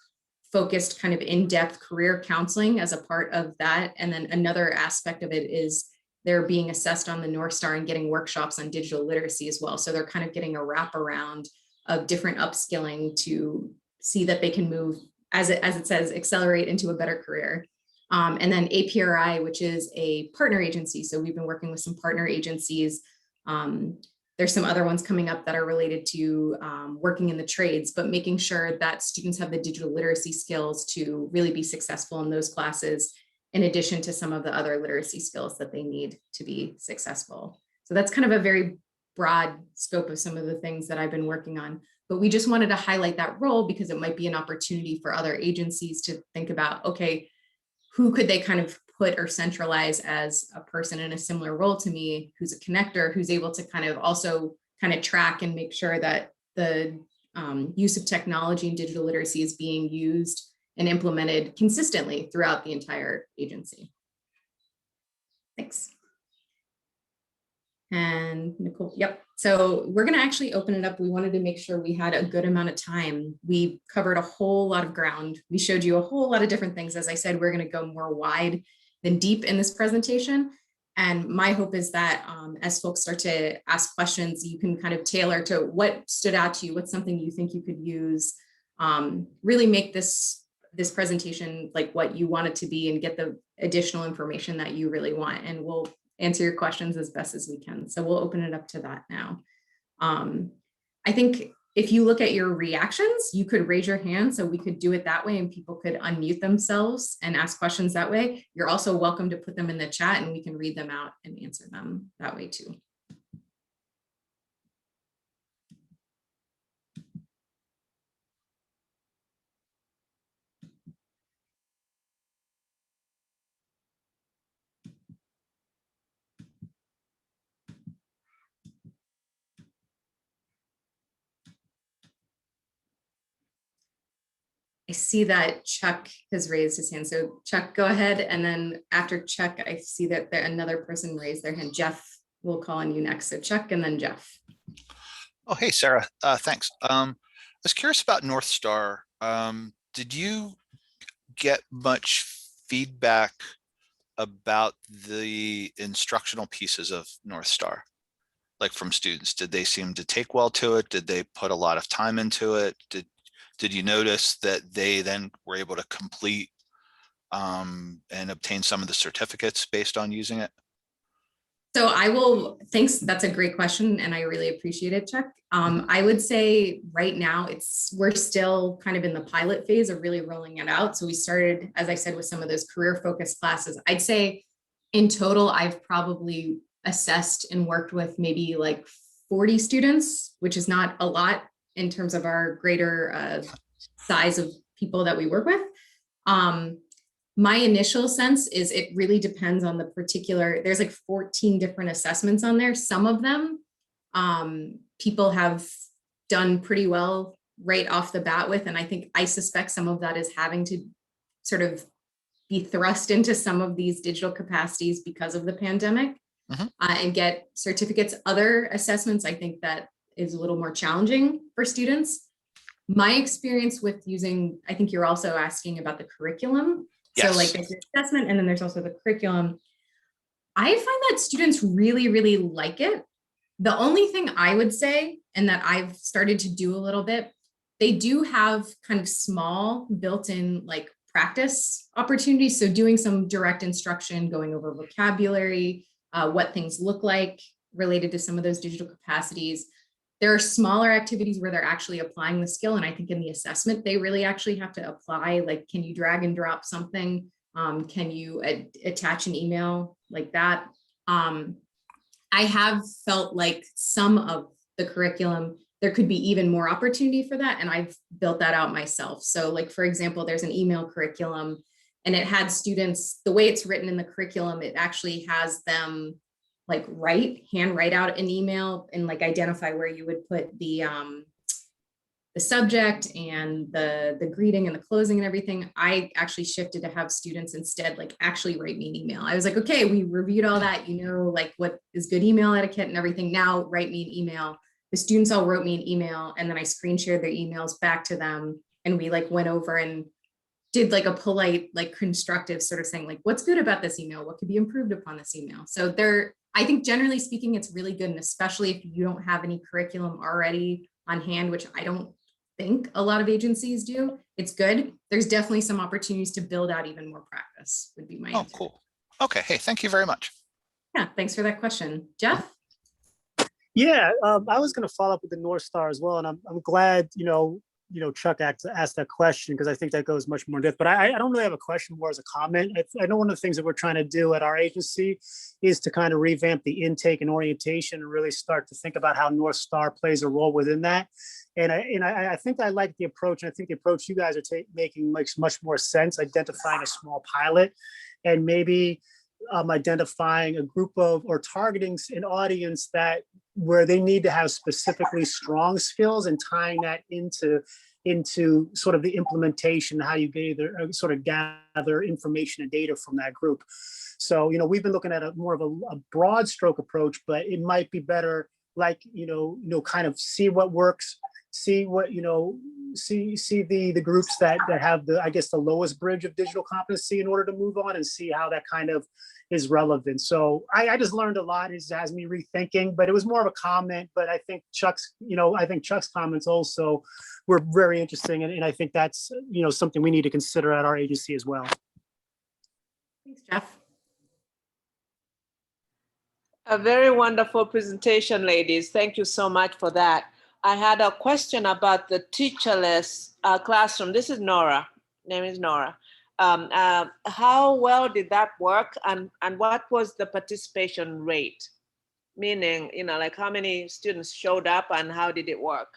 focused kind of in-depth career counseling as a part of that. And then another aspect of it is they're being assessed on the North Star and getting workshops on digital literacy as well. So they're kind of getting a wraparound of different upskilling to see that they can move, as it says, accelerate into a better career. And then APRI, which is a partner agency. So we've been working with some partner agencies. There's some other ones coming up that are related to working in the trades, but making sure that students have the digital literacy skills to really be successful in those classes, in addition to some of the other literacy skills that they need to be successful. So that's kind of a very broad scope of some of the things that I've been working on, but we just wanted to highlight that role because it might be an opportunity for other agencies to think about, okay, who could they kind of put or centralize as a person in a similar role to me, who's a connector, who's able to kind of also kind of track and make sure that the use of technology and digital literacy is being used and implemented consistently throughout the entire agency. Thanks. And Nicole, yep. So we're going to actually open it up. We wanted to make sure we had a good amount of time. We covered a whole lot of ground. We showed you a whole lot of different things. As I said, we're going to go more wide than deep in this presentation. And my hope is that as folks start to ask questions, you can kind of tailor to what stood out to you, what's something you think you could use, really make this presentation like what you want it to be and get the additional information that you really want. And we'll answer your questions as best as we can. So we'll open it up to that now. I think if you look at your reactions, you could raise your hand so we could do it that way and people could unmute themselves and ask questions that way. You're also welcome to put them in the chat and we can read them out and answer them that way too. I see that Chuck has raised his hand. So Chuck, go ahead. And then after Chuck, I see that another person raised their hand. Jeff, we'll call on you next. So Chuck and then Jeff. Oh, hey, Sarah. Thanks. I was curious about North Star. Did you get much feedback about the instructional pieces of North Star? Like from students, did they seem to take well to it? Did they put a lot of time into it? Did you notice that they then were able to complete and obtain some of the certificates based on using it? So thanks, that's a great question and I really appreciate it, Chuck. I would say right now we're still kind of in the pilot phase of really rolling it out. So we started, as I said, with some of those career focused classes. I'd say in total, I've probably assessed and worked with maybe like 40 students, which is not a lot in terms of our greater size of people that we work with. My initial sense is it really depends on the particular, there's like 14 different assessments on there. Some of them people have done pretty well right off the bat with, and I suspect some of that is having to sort of be thrust into some of these digital capacities because of the pandemic and get certificates. Other assessments, I think that is a little more challenging for students. My experience with using, I think you're also asking about the curriculum. So like Yes. there's the assessment and then there's also the curriculum. I find that students really, really like it. The only thing I would say, and that I've started to do a little bit, they do have kind of small built-in like practice opportunities. So doing some direct instruction, going over vocabulary, what things look like related to some of those digital capacities. There are smaller activities where they're actually applying the skill. And I think in the assessment, they really actually have to apply, like, can you drag and drop something? Can you attach an email like that? I have felt like some of the curriculum, there could be even more opportunity for that. And I've built that out myself. So like, for example, there's an email curriculum and it had students, the way it's written in the curriculum, it actually has them like hand write out an email and like identify where you would put the subject and the greeting and the closing and everything. I actually shifted to have students instead like actually write me an email. I was like, okay, we reviewed all that, you know, like what is good email etiquette and everything. Now write me an email. The students all wrote me an email and then I screen shared their emails back to them. And we like went over and did like a polite, like constructive sort of saying like, what's good about this email? What could be improved upon this email? So I think generally speaking, it's really good. And especially if you don't have any curriculum already on hand, which I don't think a lot of agencies do, it's good. There's definitely some opportunities to build out even more practice would be my Oh, answer. cool. Okay. Hey, thank you very much. Yeah, thanks for that question. Jeff? Yeah, I was going to follow up with the North Star as well, and I'm glad Chuck asked that question because I think that goes much more in depth. But I don't really have a question, more as a comment. I know one of the things that we're trying to do at our agency is to kind of revamp the intake and orientation and really start to think about how North Star plays a role within that. And I think I like the approach, and I think the approach you guys are making makes much more sense. Identifying a small pilot, and maybe identifying a group of or targeting an audience that where they need to have specifically strong skills and tying that into sort of the implementation, how you sort of gather information and data from that group. So, we've been looking at more of a broad stroke approach, but it might be better, like, kind of see what works, see what, see the groups that have the lowest bridge of digital competency in order to move on and see how that kind of is relevant. So I just learned a lot. It has me rethinking, but it was more of a comment. But I think Chuck's comments also were very interesting. And I think that's, something we need to consider at our agency as well. Thanks, Jeff. A very wonderful presentation, ladies. Thank you so much for that. I had a question about the teacherless classroom. This is Nora. Name is Nora. How well did that work, and what was the participation rate? Meaning, like how many students showed up and how did it work?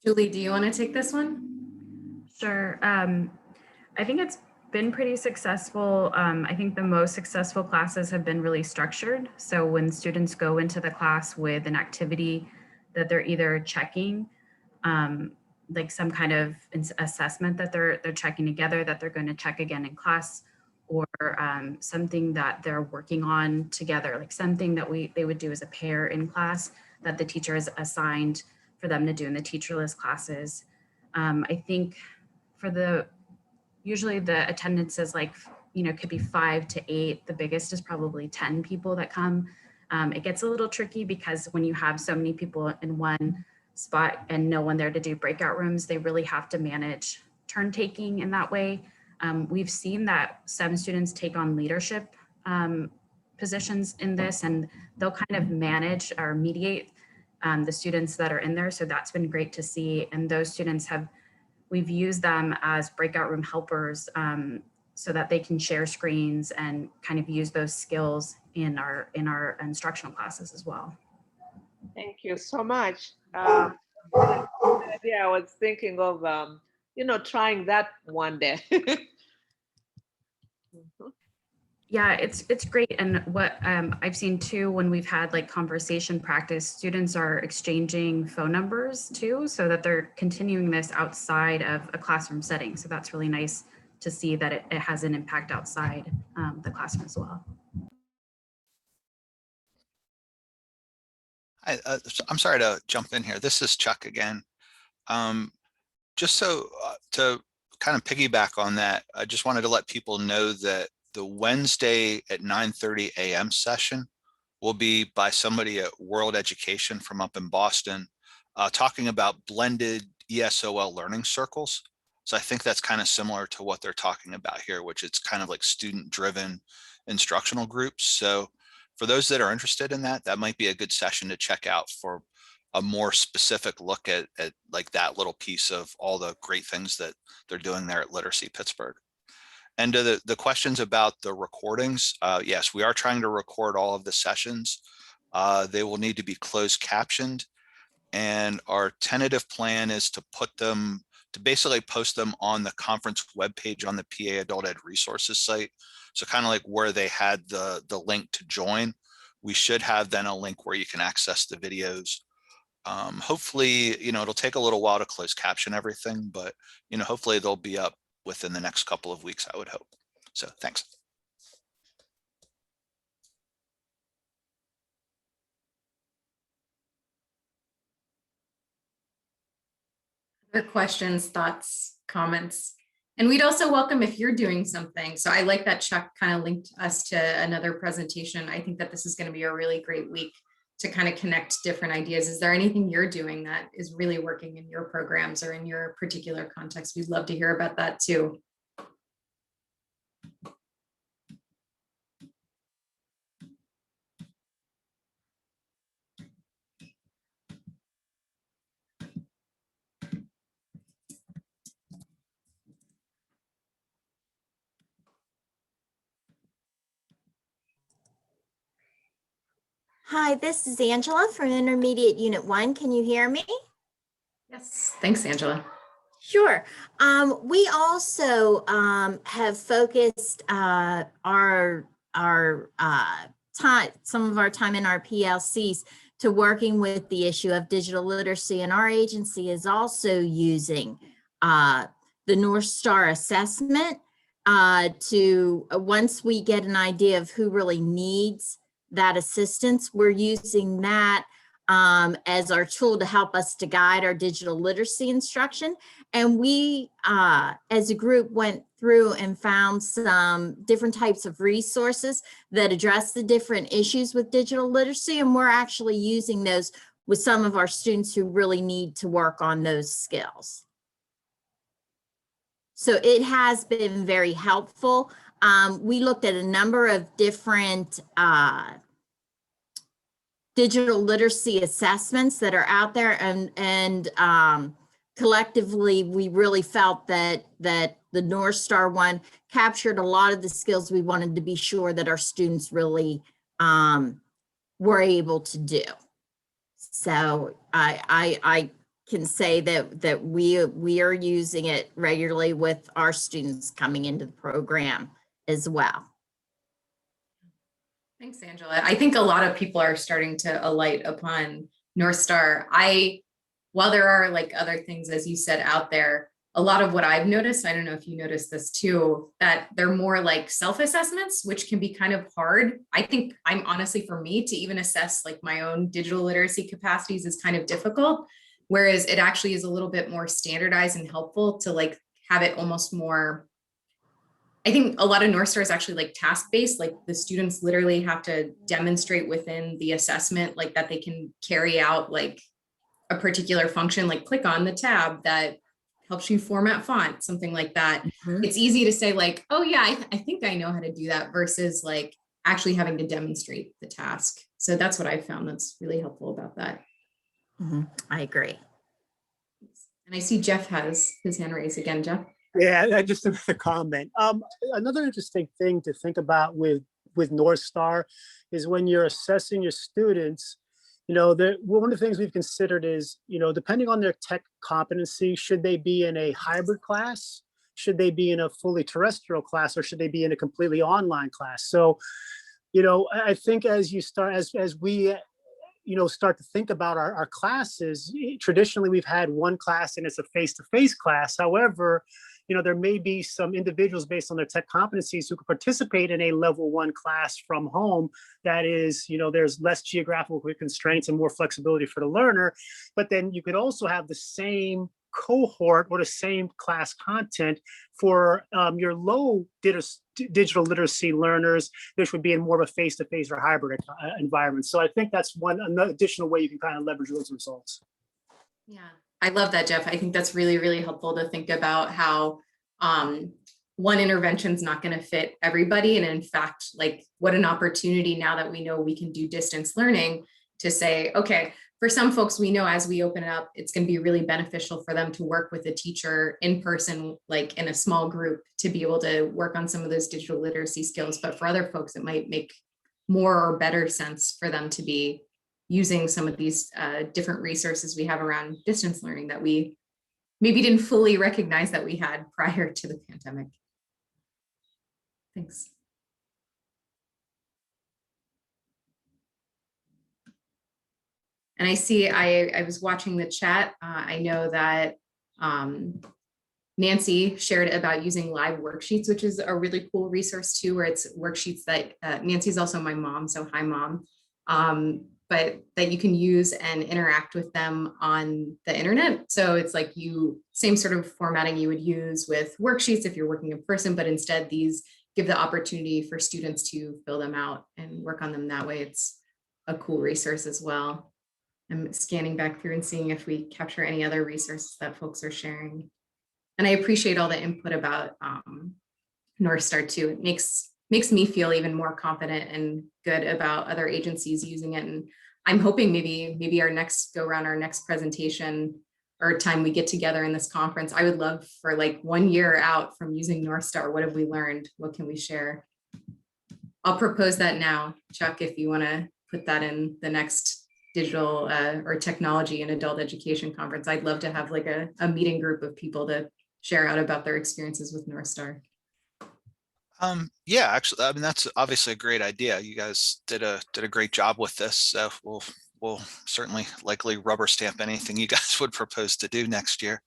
Julie, do you want to take this one? Sure. I think it's been pretty successful. I think the most successful classes have been really structured. So when students go into the class with an activity that they're either checking, like some kind of assessment that they're checking together that they're going to check again in class, or something that they're working on together, like something that they would do as a pair in class that the teacher is assigned for them to do in the teacherless classes. I think usually the attendance is like, could be 5 to 8. The biggest is probably 10 people that come. It gets a little tricky because when you have so many people in one spot and no one there to do breakout rooms, they really have to manage turn taking in that way. We've seen that some students take on leadership positions in this, and they'll kind of manage or mediate the students that are in there. So that's been great to see. And those students we've used them as breakout room helpers so that they can share screens and kind of use those skills in our instructional classes as well. Thank you so much. I was thinking of, trying that one day. Yeah, it's great. And what I've seen too, when we've had like conversation practice, students are exchanging phone numbers too, so that they're continuing this outside of a classroom setting. So that's really nice to see that it has an impact outside the classroom as well. I'm sorry to jump in here. This is Chuck again. Just so to kind of piggyback on that, I just wanted to let people know that the Wednesday at 9:30 a.m. session will be by somebody at World Education from up in Boston, talking about blended ESOL learning circles. So I think that's kind of similar to what they're talking about here, which it's kind of like student-driven instructional groups. So for those that are interested in that, that might be a good session to check out for a more specific look at like that little piece of all the great things that they're doing there at Literacy Pittsburgh. And to the questions about the recordings, yes, we are trying to record all of the sessions. They will need to be closed captioned. And our tentative plan is to put them, to basically post them on the conference webpage on the PA Adult Ed Resources site. So kind of like where they had the link to join, we should have then a link where you can access the videos. Hopefully, you know, it'll take a little while to close caption everything, but, you know, hopefully they'll be up within the next couple of weeks, I would hope. So thanks. Other questions, thoughts, comments? And we'd also welcome if you're doing something. So I like that Chuck kind of linked us to another presentation. I think that this is going to be a really great week to kind of connect different ideas. Is there anything you're doing that is really working in your programs or in your particular context? We'd love to hear about that too. Hi, this is Angela from Intermediate Unit 1. Can you hear me? Yes, thanks, Angela. Sure. We also have focused our time, some of our time in our PLCs to working with the issue of digital literacy, and our agency is also using the North Star assessment to once we get an idea of who really needs that assistance, we're using that as our tool to help us to guide our digital literacy instruction. And we, as a group, went through and found some different types of resources that address the different issues with digital literacy. And we're actually using those with some of our students who really need to work on those skills. So it has been very helpful. We looked at a number of different digital literacy assessments that are out there, and collectively, we really felt that the North Star one captured a lot of the skills we wanted to be sure that our students really were able to do. So I can say that we are using it regularly with our students coming into the program as well. Thanks, Angela. I think a lot of people are starting to alight upon North Star. While there are like other things, as you said, out there, a lot of what I've noticed, I don't know if you noticed this too, that they're more like self-assessments, which can be kind of hard. I think I'm honestly, for me to even assess like my own digital literacy capacities is kind of difficult. Whereas it actually is a little bit more standardized and helpful to like have it almost more, I think a lot of North Star is actually like task-based, like the students literally have to demonstrate within the assessment, like that they can carry out like a particular function, like click on the tab that helps you format font, something like that. Mm-hmm. It's easy to say like, oh yeah, I think I know how to do that versus like actually having to demonstrate the task. So that's what I found that's really helpful about that. Mm-hmm. I agree. And I see Jeff has his hand raised again, Jeff. Yeah, just a comment. Another interesting thing to think about with North Star is when you're assessing your students, you know, one of the things we've considered is, you know, depending on their tech competency, should they be in a hybrid class? Should they be in a fully terrestrial class, or should they be in a completely online class? So, you know, I think as you start, as we, you know, start to think about our classes, traditionally we've had one class and it's a face-to-face class. However, there may be some individuals based on their tech competencies who could participate in a level 1 class from home. That is, there's less geographical constraints and more flexibility for the learner. But then you could also have the same cohort or the same class content for your low digital literacy learners, which would be in more of a face-to-face or hybrid environment. So I think that's another additional way you can kind of leverage those results. Yeah, I love that, Jeff. I think that's really, really helpful to think about how one intervention is not going to fit everybody. And in fact, like what an opportunity now that we know we can do distance learning to say, okay, for some folks, we know as we open it up, it's going to be really beneficial for them to work with a teacher in person, like in a small group, to be able to work on some of those digital literacy skills. But for other folks, it might make more or better sense for them to be using some of these different resources we have around distance learning that we maybe didn't fully recognize that we had prior to the pandemic. Thanks. And I see, I was watching the chat. I know that Nancy shared about using live worksheets, which is a really cool resource too, where it's worksheets that Nancy's also my mom, so hi mom, but that you can use and interact with them on the internet. So it's like same sort of formatting you would use with worksheets if you're working in person, but instead these give the opportunity for students to fill them out and work on them that way. It's a cool resource as well. I'm scanning back through and seeing if we capture any other resources that folks are sharing. And I appreciate all the input about North Star too. It makes me feel even more confident and good about other agencies using it. And I'm hoping maybe our next go around, our next presentation or time we get together in this conference, I would love for like 1 year out from using North Star. What have we learned? What can we share? I'll propose that now, Chuck, if you want to put that in the next digital or technology and adult education conference. I'd love to have like a meeting group of people to share out about their experiences with North Star. Yeah, actually, I mean, that's obviously a great idea. You guys did a great job with this. We'll certainly likely rubber stamp anything you guys would propose to do next year.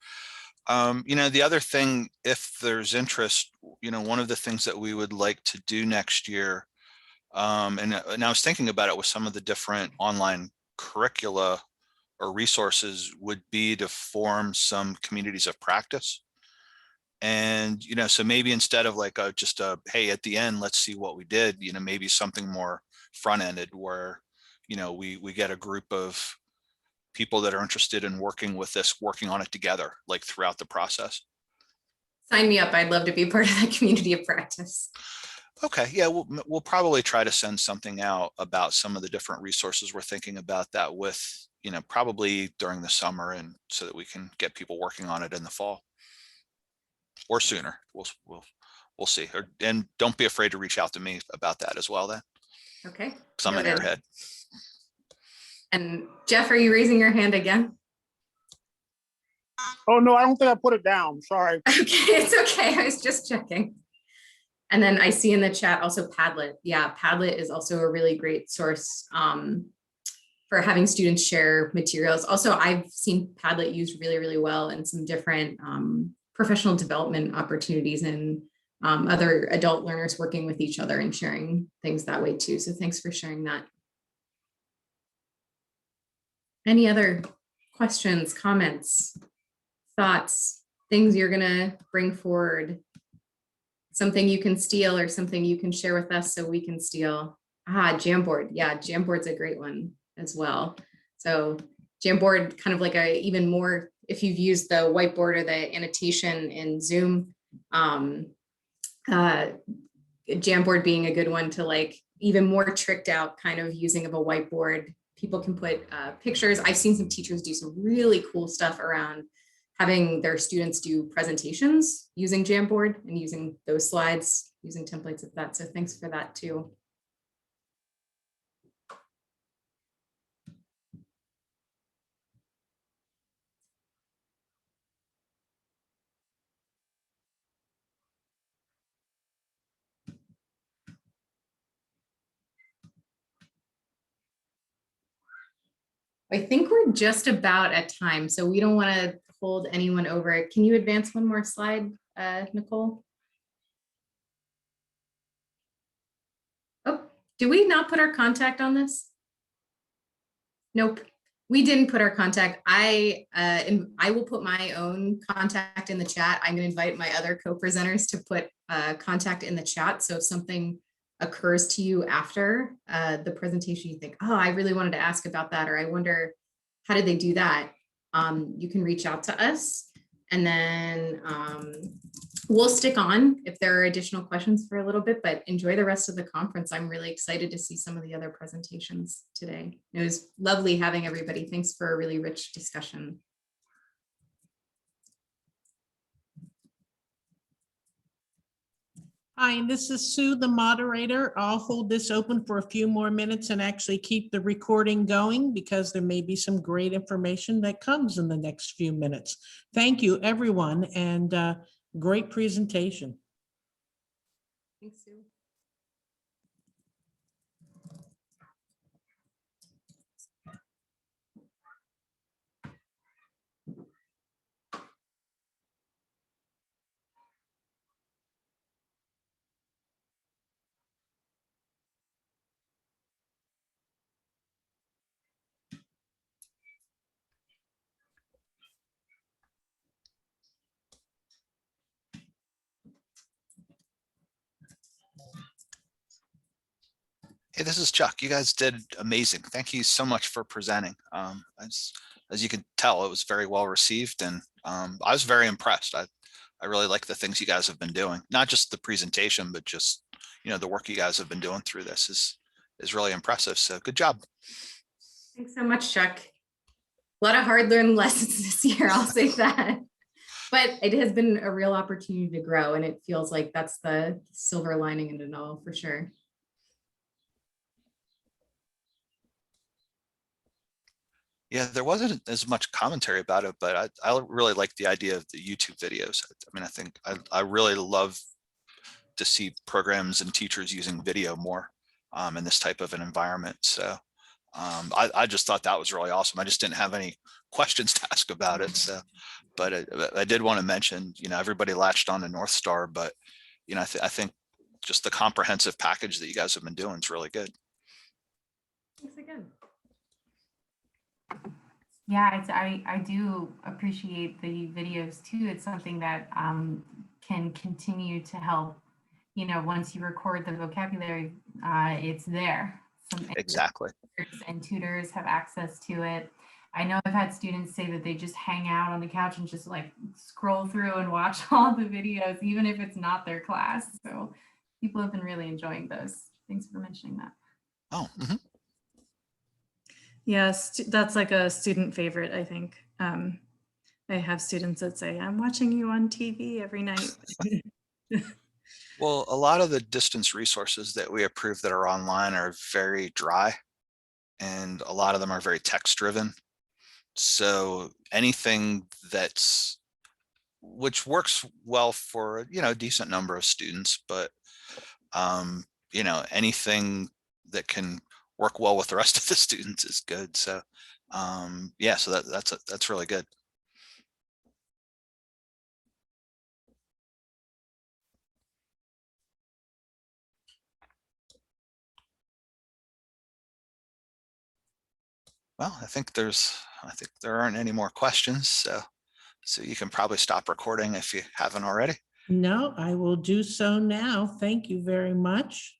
The other thing, if there's interest, one of the things that we would like to do next year, and I was thinking about it with some of the different online curricula or resources, would be to form some communities of practice. And, so maybe instead of like just a, hey, at the end, let's see what we did, maybe something more front-ended where, we get a group of people that are interested in working with this, working on it together, like throughout the process. Sign me up. I'd love to be part of that community of practice. Okay, yeah, we'll probably try to send something out about some of the different resources we're thinking about that with, probably during the summer, and so that we can get people working on it in the fall or sooner. We'll see. And don't be afraid to reach out to me about that as well then. Okay. Because I'm an airhead. And Jeff, are you raising your hand again? Oh, no, I don't think I put it down. Sorry. Okay, it's okay. I was just checking. And then I see in the chat also Padlet. Yeah, Padlet is also a really great source for having students share materials. Also, I've seen Padlet used really, really well in some different professional development opportunities and other adult learners working with each other and sharing things that way too. So thanks for sharing that. Any other questions, comments, thoughts, things you're gonna bring forward? Something you can steal or something you can share with us so we can steal? Jamboard. Yeah, Jamboard's a great one as well. So Jamboard, kind of like even more, if you've used the whiteboard or the annotation in Zoom, Jamboard being a good one to like even more tricked out kind of using of a whiteboard. People can put pictures. I've seen some teachers do some really cool stuff around having their students do presentations using Jamboard and using those slides, using templates of that. So thanks for that too. I think we're just about at time, so we don't want to hold anyone over. Can you advance one more slide, Nicole? Oh, did we not put our contact on this? Nope, we didn't put our contact. I will put my own contact in the chat. I'm going to invite my other co-presenters to put contact in the chat. So if something occurs to you after the presentation, you think, oh, I really wanted to ask about that, or I wonder, how did they do that? You can reach out to us, and then we'll stick on if there are additional questions for a little bit, but enjoy the rest of the conference. I'm really excited to see some of the other presentations today. It was lovely having everybody. Thanks for a really rich discussion. Hi, this is Sue, the moderator. I'll hold this open for a few more minutes and actually keep the recording going because there may be some great information that comes in the next few minutes. Thank you, everyone, and great presentation. Thanks, Sue. Hey, this is Chuck. You guys did amazing. Thank you so much for presenting. As you can tell, it was very well received, and I was very impressed. I really like the things you guys have been doing, not just the presentation, but just, you know, the work you guys have been doing through this is really impressive. So good job. Thanks so much, Chuck. A lot of hard-learned lessons this year, I'll say that. But it has been a real opportunity to grow, and it feels like that's the silver lining in it all, for sure. Yeah, there wasn't as much commentary about it, but I really like the idea of the YouTube videos. I mean, I think I really love to see programs and teachers using video more in this type of an environment. So I just thought that was really awesome. I just didn't have any questions to ask about it. So, but I did want to mention, you know, everybody latched on to North Star, but, you know, I think just the comprehensive package that you guys have been doing is really good. Thanks again. Yeah, I do appreciate the videos too. It's something that can continue to help, you know, once you record the vocabulary, it's there. Exactly. And tutors have access to it. I know I've had students say that they just hang out on the couch and just like scroll through and watch all the videos, even if it's not their class. So people have been really enjoying those. Thanks for mentioning that. Oh, Yes, that's like a student favorite, I think. I have students that say, I'm watching you on TV every night. Well, a lot of the distance resources that we approve that are online are very dry, and a lot of them are very text driven. So anything which works well for, you know, a decent number of students, but you know, anything that can work well with the rest of the students is good. So yeah, so that's really good. Well, I think there aren't any more questions. So you can probably stop recording if you haven't already. No, I will do so now. Thank you very much.